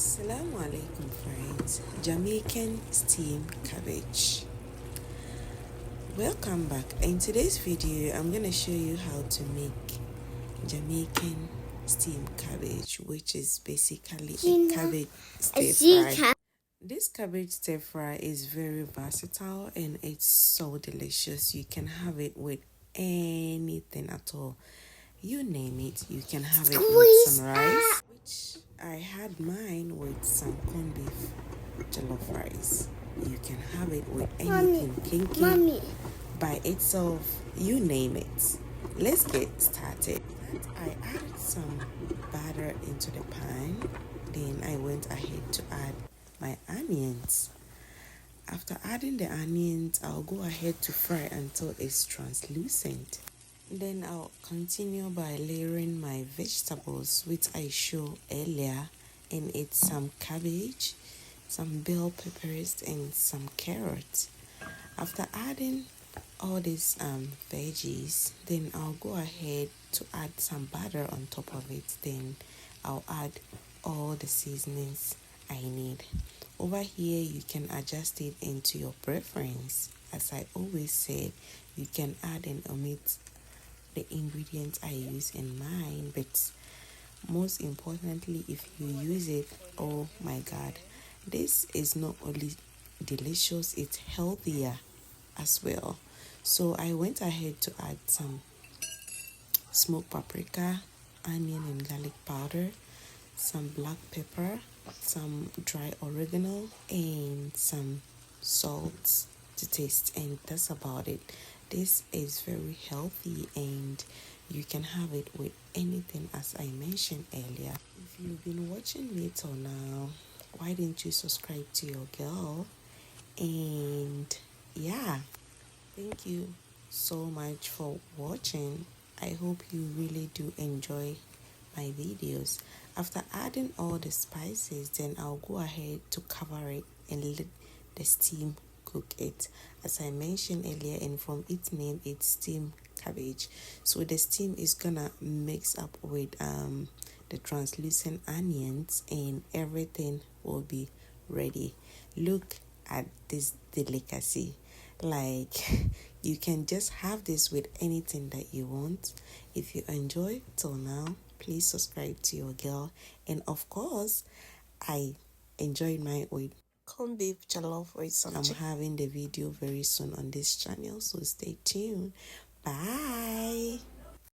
Assalamu alaikum friends, Jamaican steamed cabbage. Welcome back. In today's video I'm going to show you how to make Jamaican steamed cabbage, which is basically a cabbage stir fry. This cabbage stir fry is very versatile and it's so delicious. You can have it with anything at all. You name it, you can have it with some rice, which I had mine with some corned beef jollof rice. You can have it with anything, kinky, by itself, you name it. Let's get started. I added some butter into the pan. Then I went ahead to add my onions. After adding the onions, I'll go ahead to fry until it's translucent. Then I'll continue by layering my vegetables, which I showed earlier, and it's some cabbage, some bell peppers, and some carrots. After adding all these veggies, then I'll go ahead to add some butter on top of it. Then I'll add all the seasonings I need. Over here, you can adjust it into your preference. As I always say, you can add and omit the ingredients I use in mine, but most importantly, if you use it, oh my god, this is not only delicious, it's healthier as well. So I went ahead to add some smoked paprika, onion and garlic powder, some black pepper, some dry oregano, and some salt to taste, and that's about it. This is very healthy and you can have it with anything, as I mentioned earlier. If you've been watching me till now, why didn't you subscribe to your girl? And yeah, thank you so much for watching. I hope you really do enjoy my videos. After adding all the spices, then I'll go ahead to cover it and let the steam cook it. As I mentioned earlier, and from its name, it's steamed cabbage. So the steam is gonna mix up with the translucent onions and everything will be ready. Look at this delicacy. Like, you can just have this with anything that you want. If you enjoy till now, please subscribe to your girl. And of course, I enjoyed mine with corned beef jollof with some chicken. I'm having the video very soon on this channel, so stay tuned. Bye.